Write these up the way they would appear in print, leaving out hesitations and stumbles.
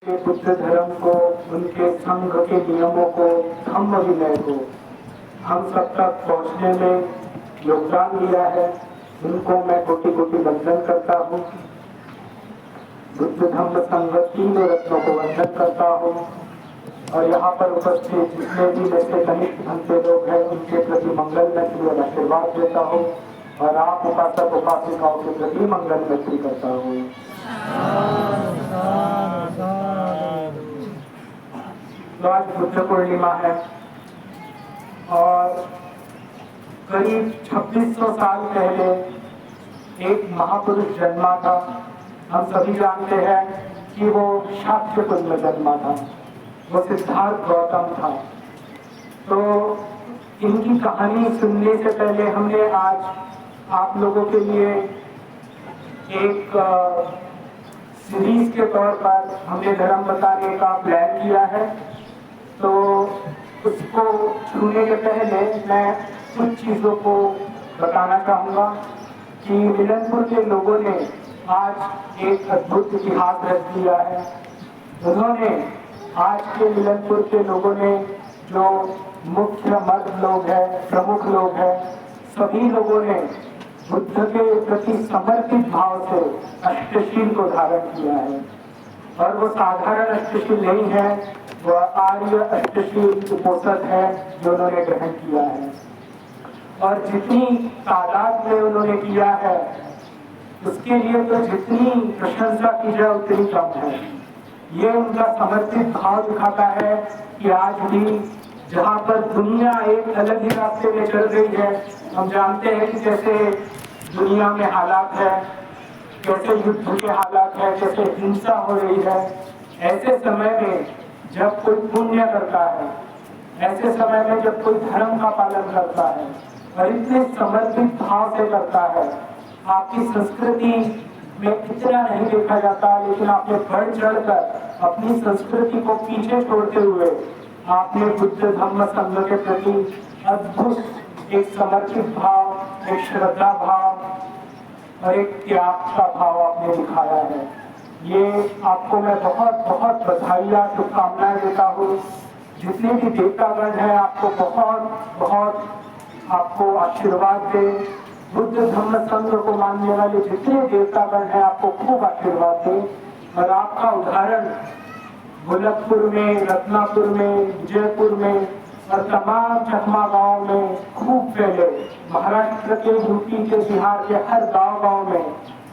के बुद्ध धर्म को, उनके संघ के नियमों को, धम्म विनय को हम सब तक पहुंचने में योगदान दिया है, उनको मैं कोटि कोटि वंदन करता हूँ। बुद्ध धम्म संघ तीनों रत्नों को वंदन करता हूँ और यहाँ पर उपस्थित जितने भी जैसे कनिष्ठ भंते लोग हैं उनके प्रति मंगल मैत्री और आशीर्वाद देता हूँ और आप उपासक उपासिकाओं के प्रति मंगल मैत्री करता हूँ। तो आज बुद्ध पूर्णिमा है और करीब 2600 साल पहले एक महापुरुष जन्मा था। हम सभी जानते हैं कि वो शाक्य कुल में जन्मा था, वो सिद्धार्थ गौतम था। तो इनकी कहानी सुनने से पहले हमने आज आप लोगों के लिए एक सीरीज के तौर पर हमने धर्म बताने का प्लान किया है। तो उसको छूने के पहले मैं कुछ चीज़ों को बताना चाहूँगा कि मिलनपुर के लोगों ने आज एक अद्भुत इतिहास रच दिया है। उन्होंने आज के मिलनपुर के लोगों ने जो मुख्य मर्द लोग हैं, प्रमुख लोग हैं, सभी लोगों ने बुद्ध के प्रति समर्पित भाव से अष्टशील को धारण किया है और वो साधारण अष्टशील नहीं है, वह आर्य अष्टशील उपोषण है जो उन्होंने ग्रहण किया है। और जितनी तादाद में उन्होंने किया है उसके लिए तो जितनी प्रशंसा की जाए उतनी कम है। ये उनका समर्पित भाव दिखाता है कि आज भी जहाँ पर दुनिया एक अलग ही रास्ते में चल रही है, हम जानते हैं कि जैसे दुनिया में हालात है, कैसे युद्ध के हालात है, कैसे हिंसा हो रही है, ऐसे समय में जब कोई पुण्य करता है, ऐसे समय में जब कोई धर्म का पालन करता है और इतने समर्पित भाव से करता है, आपकी संस्कृति में इतना नहीं देखा जाता, लेकिन आपने बढ़ चढ़कर अपनी संस्कृति को पीछे छोड़ते हुए आपने बुद्ध धम्म संघ के प्रति अद्भुत एक समर्पित भाव, एक श्रद्धा भाव और एक त्याग का भाव आपने दिखाया है। ये आपको मैं बहुत बहुत बधाइयाँ, शुभकामनाएं देता हूँ। जितने भी देवतागण हैं आपको बहुत बहुत आपको आशीर्वाद दे। बुद्ध धम्म संघ को मानने वाले जितने देवतागण हैं आपको खूब आशीर्वाद दे। और आपका उदाहरण गोलकपुर में, रत्नापुर में, जयपुर में और तमाम चकमा गांव में खूब फैले। महाराष्ट्र के, यूपी के, बिहार के हर गांव में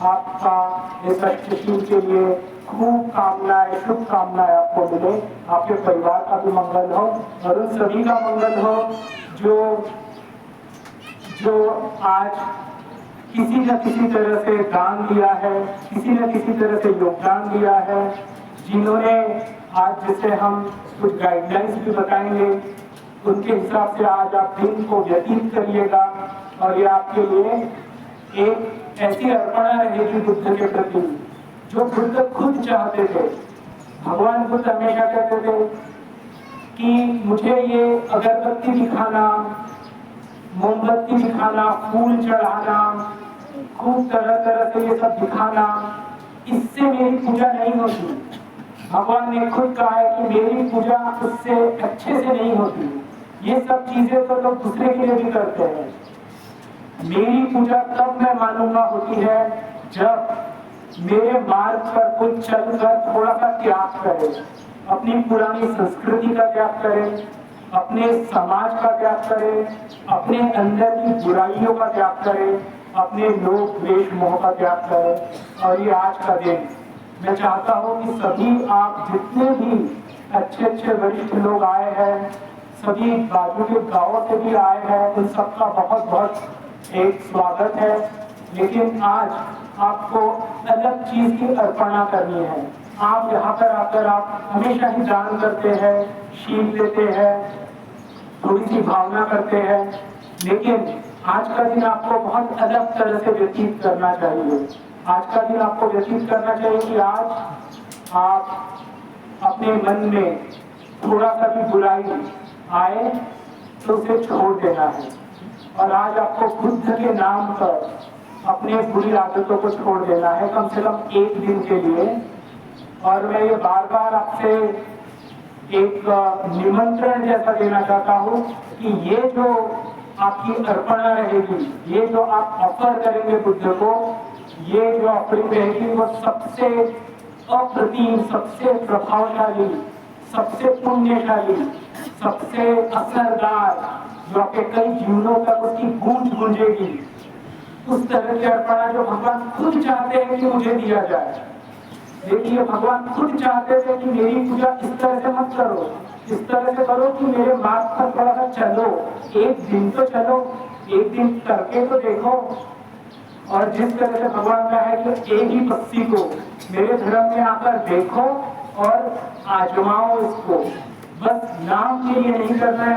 आपका इस अष्टशील के लिए खूब कामनाएं, शुभकामनाएं आपको मिले। आपके परिवार का भी मंगल हो और उन सभी का मंगल हो जो आज किसी न किसी तरह से दान दिया है, किसी न किसी तरह से योगदान दिया है, जिन्होंने आज जैसे हम कुछ गाइडलाइंस भी बताएंगे उनके हिसाब से आज आप दिन को व्यतीत करिएगा और ये आपके लिए एक ऐसी अर्पणा रहेगी बुद्ध के प्रति जो बुद्ध खुद चाहते थे। भगवान बुद्ध हमेशा कहते थे कि मुझे ये अगरबत्ती दिखाना, मोमबत्ती दिखाना, फूल चढ़ाना, खूब तरह तरह से ये सब दिखाना, इससे मेरी पूजा नहीं होती। भगवान ने खुद कहा है कि मेरी पूजा उससे अच्छे से नहीं होती। ये सब चीजें तो लोग दूसरे के लिए भी करते हैं। मेरी पूजा तब मैं मानूंगा होती है जब मेरे मार्ग पर कोई चलकर थोड़ा सा त्याग करे, अपनी पुरानी संस्कृति का त्याग करे, अपने समाज का त्याग करे, अपने अंदर की बुराइयों का त्याग करे, अपने लोभ द्वेष मोह का त्याग करे। और ये आज का दिन मैं चाहता हूँ कि सभी आप जितने भी अच्छे अच्छे वरिष्ठ लोग आए हैं, सभी बाजू के गांवों से भी आए हैं, उन सबका बहुत बहुत एक स्वागत है। लेकिन आज आपको अलग चीज की अर्पणा करनी है। आप यहाँ पर आकर आप हमेशा ही दान करते हैं, शील देते हैं, थोड़ी सी भावना करते हैं, लेकिन आज का दिन आपको बहुत अलग तरह से व्यतीत करना चाहिए। आज का दिन आपको व्यतीत करना चाहिए कि आज आप अपने मन में थोड़ा सा भी बुराई आए तो उसे छोड़ देना है और आज आपको बुद्ध के नाम पर अपने बुरी आदतों को छोड़ देना है, कम से कम एक दिन के लिए। और मैं ये बार बार आपसे एक निमंत्रण जैसा देना चाहता हूँ कि ये जो आपकी अर्पणा रहेगी, ये जो आप ऑफर करेंगे बुद्ध को, ये जो ऑफरिंग रहेगी वो सबसे अप्रतिम, सबसे प्रभावशाली, सबसे पुण्यशाली, सबसे असरदार, जो आपके कई जीवनों तक उसकी गूंज गूंजेगी, उस तरह की अर्पणा जो भगवान खुद चाहते हैं कि मुझे दिया जाए। देखिए, भगवान खुद चाहते थे कि मेरी पूजा इस तरह से मत करो, इस तरह से करो कि मेरे मार्ग पर थोड़ा सा चलो, एक दिन तो चलो, एक दिन करके तो देखो। और जिस तरह से भगवान का है कि एक ही पक्षी को मेरे धर्म में आकर देखो और आजमाओ इसको, बस नाम के लिए नहीं करना है।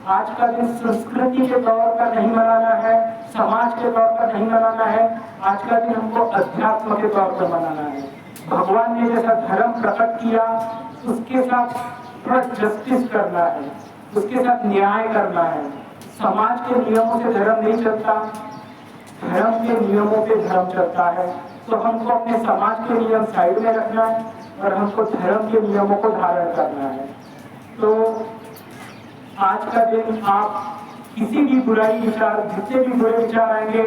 आज का दिन संस्कृति के तौर पर नहीं मनाना है, समाज के तौर पर नहीं मनाना है, आज का दिन हमको अध्यात्म के तौर पर मनाना है। भगवान ने जैसा धर्म प्रकट किया उसके साथ थोड़ा जस्टिस करना है, उसके साथ न्याय करना है। समाज के नियमों से धर्म नहीं चलता, धर्म के नियमों पे धर्म चलता है। तो हमको अपने समाज के नियम साइड में रखना है और हमको धर्म के नियमों को धारण करना है। तो आज का दिन आप किसी भी बुराई विचार, जितने भी बुरे विचार आएंगे,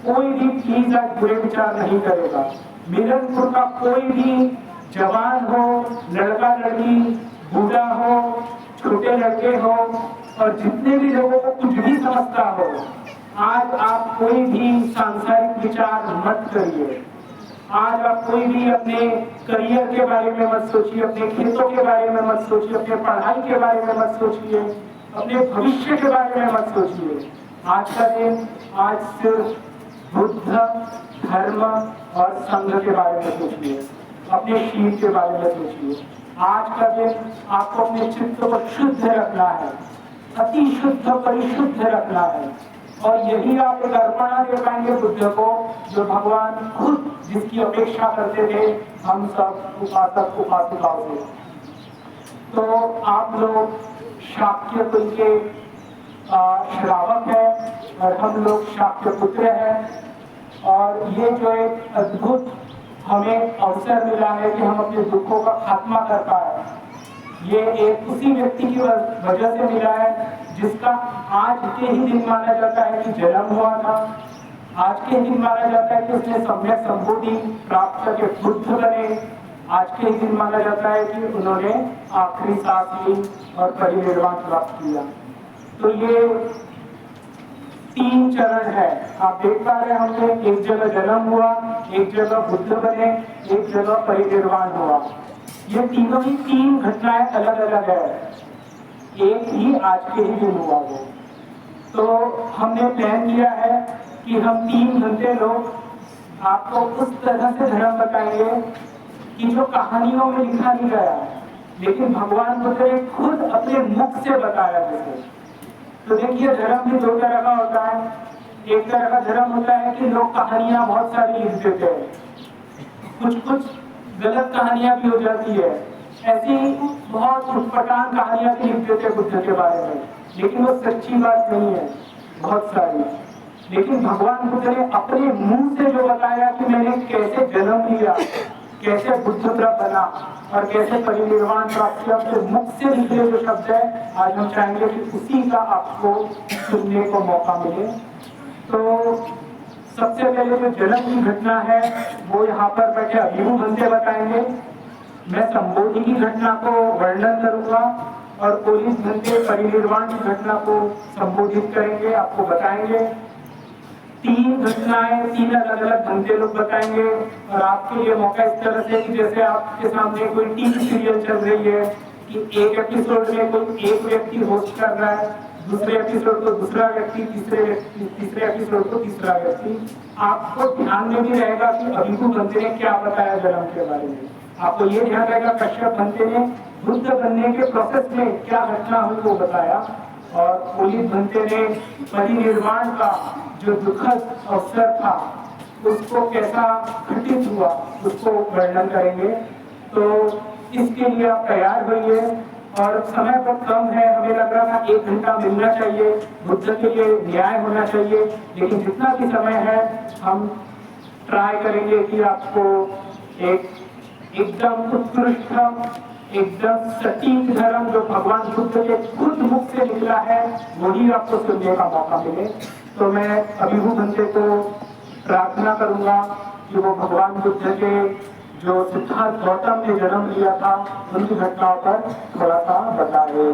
कोई भी प्लीज आज बुरे विचार नहीं करेगा। मिलनपुर का कोई भी जवान हो, लड़का लड़की, बूढ़ा हो, छोटे लड़के हो, और जितने भी लोगों को कुछ भी समझता हो, आज आप कोई भी सांसारिक विचार मत करिए। आज आप कोई भी अपने करियर के बारे में मत सोचिए, अपने खेतों के बारे में मत सोचिए, अपने पढ़ाई के बारे में मत सोचिए, अपने भविष्य के बारे में मत सोचिए। आज का दिन आज सिर्फ बुद्ध, धर्म और संघ के बारे में सोचिए, अपने शील के बारे में सोचिए। आज का दिन आपको अपने चित्त को शुद्ध रखना है, अति शुद्ध परिशुद्ध रखना है, और यही आप एक अर्पणा दे पाएंगे बुद्ध को, जो भगवान खुद जिसकी अपेक्षा करते थे हम सब उपासक उपासिकाओं से। तो आप लोग शाक्य कुल के श्रावक हैं और हम लोग शाक्य पुत्र हैं, और ये जो एक अद्भुत हमें अवसर मिला है कि हम अपने दुखों का खात्मा कर पाए, ये एक उसी व्यक्ति की वजह से मिला है जिसका आज के ही दिन माना जाता है कि जन्म हुआ था। आज के दिन माना जाता है कि उसने सम्यक संबोधि प्राप्त करके बुद्ध बने। आज के ही दिन माना जाता है कि उन्होंने आखिरी सांस ली और परिनिर्वाण प्राप्त किया। तो ये 3 चरण है, आप देख पा रहे हैं। हमने एक जगह जन्म हुआ, एक जगह बुद्ध बने, एक जगह परिनिर्वाण हुआ। ये तीनों ही 3 घटनाएं अलग अलग है, एक ही आज के ही दिन हुआ वो। तो हमने प्लान किया है कि हम 3 घंटे लोग आपको उस तरह से धर्म बताएंगे कि जो कहानियों में लिखा नहीं गया, लेकिन भगवान बुद्ध ने खुद अपने मुख से बताया जैसे। तो देखिए, धर्म भी 2 तरह का होता है। एक तरह का धर्म होता है कि लोग कहानियां बहुत सारी लिख देते हैं, कुछ गलत कहानियां भी हो जाती है, ऐसी बहुत उटपटांग कहानियां भी लिख देते हैं बुद्ध के बारे में, लेकिन वो सच्ची बात नहीं है बहुत सारी। लेकिन भगवान बुद्ध ने अपने मुंह से जो बताया कि मैंने कैसे जन्म लिया, कैसे बुद्ध बना और कैसे परिनिर्वाण प्राप्त किया, तो मुख से निकले जो शब्द है, आज हम चाहेंगे कि उसी का आपको सुनने को मौका मिले। तो सबसे पहले जो जन्म की घटना है वो यहाँ पर बैठे अभिभू बंदे बताएंगे। मैं संबोधि की घटना को वर्णन करूंगा और पुलिस बंदे परिनिर्वाण की घटना को संबोधित करेंगे, आपको बताएंगे। 3 घटनाएं 3 अलग अलग बंदे लोग बताएंगे, और आपके लिए मौका इस तरह से कि जैसे आपके सामने कोई टीवी सीरियल चल रही है कि एक एपिसोड में कोई एक व्यक्ति होस्ट कर रहा है, दूसरे एपिसोड को दूसरा व्यक्ति, तीसरे एपिसोड को तीसरा व्यक्ति। आपको ध्यान में भी रहेगा कि अभिभू बंदे ने क्या बताया जन्म के बारे में। आपको ये ध्यान रहेगा कश्यप बंदे ने बुद्ध बनने के प्रोसेस में क्या घटना हुई वो बताया, और पुलिस बंदे ने परिनिर्वाण का जो दुखद अवसर था उसको कैसा घटित हुआ उसको वर्णन करेंगे। तो इसके लिए आप तैयार होइए, और समय बहुत कम है, हमें लग रहा था 1 घंटा मिलना चाहिए, बुद्ध के लिए न्याय होना चाहिए, लेकिन जितना भी समय है हम ट्राई करेंगे कि आपको एक एकदम उत्कृष्ट, एकदम सटीक धर्म जो भगवान बुद्ध के खुद मुख से निकला है, वही आपको सुनने का मौका मिले। तो मैं अभिभू बंदे को प्रार्थना करूंगा कि वो भगवान बुद्ध के जो सिद्धार्थ गौतम ने जन्म लिया था उनकी घटनाओं पर थोड़ा सा बताए।